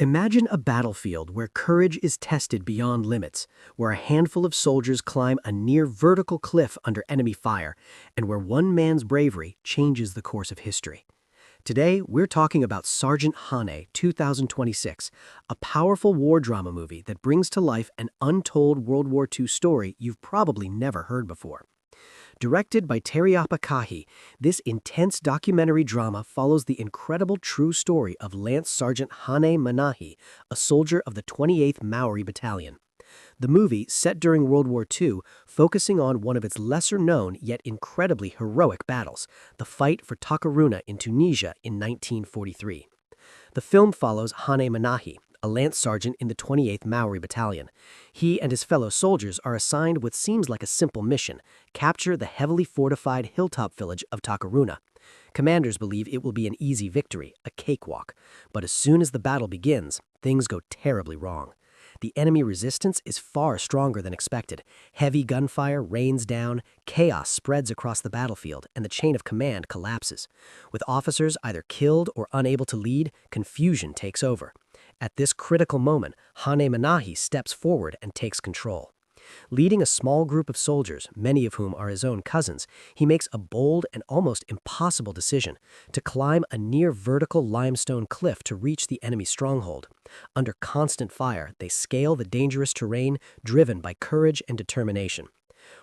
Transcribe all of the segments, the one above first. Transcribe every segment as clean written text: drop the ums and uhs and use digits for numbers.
Imagine a battlefield where courage is tested beyond limits, where a handful of soldiers climb a near-vertical cliff under enemy fire, and where one man's bravery changes the course of history. Today, we're talking about Sergeant Haane 2026, a powerful war drama movie that brings to life an untold World War II story you've probably never heard before. Directed by Tearepa Kahi, this intense documentary drama follows the incredible true story of Lance Sergeant Haane Manahi, a soldier of the 28th Māori Battalion. The movie, set during World War II, focusing on one of its lesser-known yet incredibly heroic battles, the fight for Takaruna in Tunisia in 1943. The film follows Haane Manahi, a Lance Sergeant in the 28th Māori Battalion. He and his fellow soldiers are assigned what seems like a simple mission: capture the heavily fortified hilltop village of Takaruna. Commanders believe it will be an easy victory, a cakewalk. But as soon as the battle begins, things go terribly wrong. The enemy resistance is far stronger than expected. Heavy gunfire rains down, chaos spreads across the battlefield, and the chain of command collapses. With officers either killed or unable to lead, confusion takes over. At this critical moment, Haane Manahi steps forward and takes control. Leading a small group of soldiers, many of whom are his own cousins, he makes a bold and almost impossible decision: to climb a near-vertical limestone cliff to reach the enemy stronghold. Under constant fire, they scale the dangerous terrain, driven by courage and determination.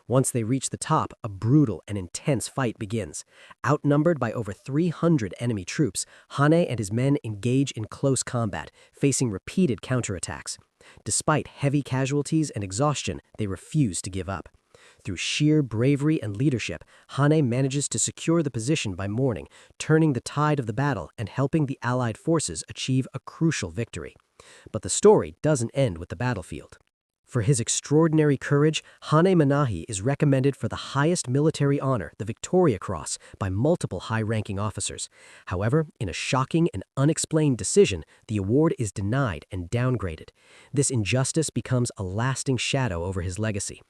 Once they reach the top, a brutal and intense fight begins. Outnumbered by over 300 enemy troops, Haane and his men engage in close combat, facing repeated counterattacks. Despite heavy casualties and exhaustion, they refuse to give up. Through sheer bravery and leadership, Haane manages to secure the position by morning, turning the tide of the battle and helping the Allied forces achieve a crucial victory. But the story doesn't end with the battlefield. For his extraordinary courage, Haane Manahi is recommended for the highest military honor, the Victoria Cross, by multiple high-ranking officers. However, in a shocking and unexplained decision, the award is denied and downgraded. This injustice becomes a lasting shadow over his legacy.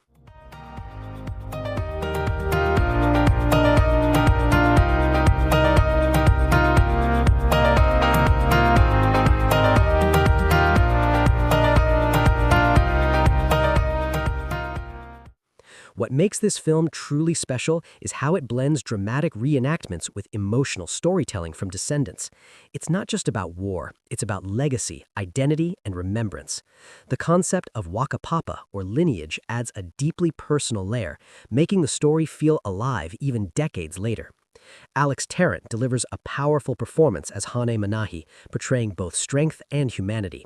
What makes this film truly special is how it blends dramatic reenactments with emotional storytelling from descendants. It's not just about war, it's about legacy, identity, and remembrance. The concept of Wakapapa, or lineage, adds a deeply personal layer, making the story feel alive even decades later. Alex Tarrant delivers a powerful performance as Haane Manahi, portraying both strength and humanity.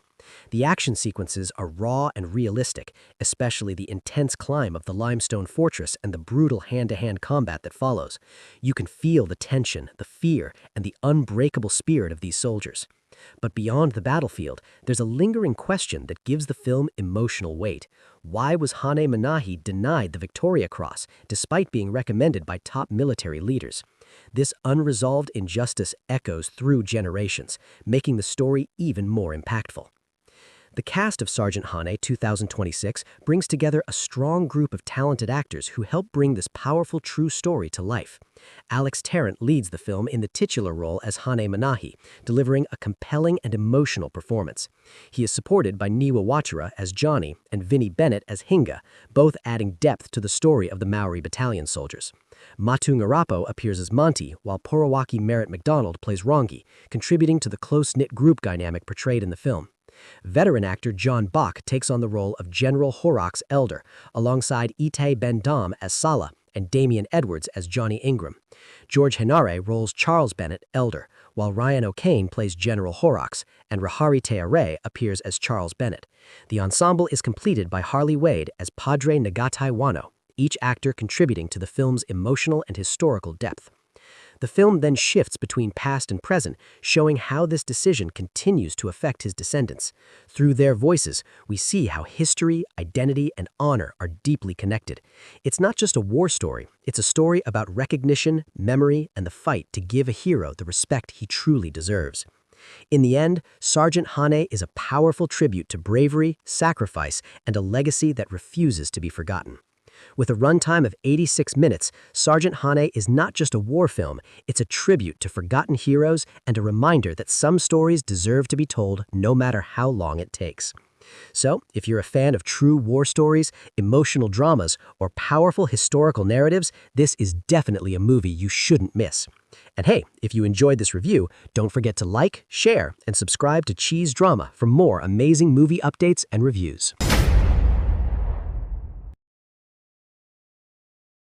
The action sequences are raw and realistic, especially the intense climb of the limestone fortress and the brutal hand-to-hand combat that follows. You can feel the tension, the fear, and the unbreakable spirit of these soldiers. But beyond the battlefield, there's a lingering question that gives the film emotional weight. Why was Haane Manahi denied the Victoria Cross, despite being recommended by top military leaders? This unresolved injustice echoes through generations, making the story even more impactful. The cast of Sergeant Haane 2026 brings together a strong group of talented actors who help bring this powerful true story to life. Alex Tarrant leads the film in the titular role as Haane Manahi, delivering a compelling and emotional performance. He is supported by Niwa Wachira as Johnny and Vinnie Bennett as Hinga, both adding depth to the story of the Māori Battalion soldiers. Matu Ngarapo appears as Monty, while Porawaki Merritt McDonald plays Rongi, contributing to the close-knit group dynamic portrayed in the film. Veteran actor John Bach takes on the role of General Horrocks Elder, alongside Ite Ben Dam as Sala and Damian Edwards as Johnny Ingram. George Henare roles Charles Bennett Elder, while Ryan O'Kane plays General Horrocks, and Rahari Teare appears as Charles Bennett. The ensemble is completed by Harley Wade as Padre Nagatai Wano, each actor contributing to the film's emotional and historical depth. The film then shifts between past and present, showing how this decision continues to affect his descendants. Through their voices, we see how history, identity, and honor are deeply connected. It's not just a war story, it's a story about recognition, memory, and the fight to give a hero the respect he truly deserves. In the end, Sergeant Haane is a powerful tribute to bravery, sacrifice, and a legacy that refuses to be forgotten. With a runtime of 86 minutes, Sergeant Haane is not just a war film, it's a tribute to forgotten heroes and a reminder that some stories deserve to be told no matter how long it takes. So, if you're a fan of true war stories, emotional dramas, or powerful historical narratives, this is definitely a movie you shouldn't miss. And hey, if you enjoyed this review, don't forget to like, share, and subscribe to CheezeDrama for more amazing movie updates and reviews.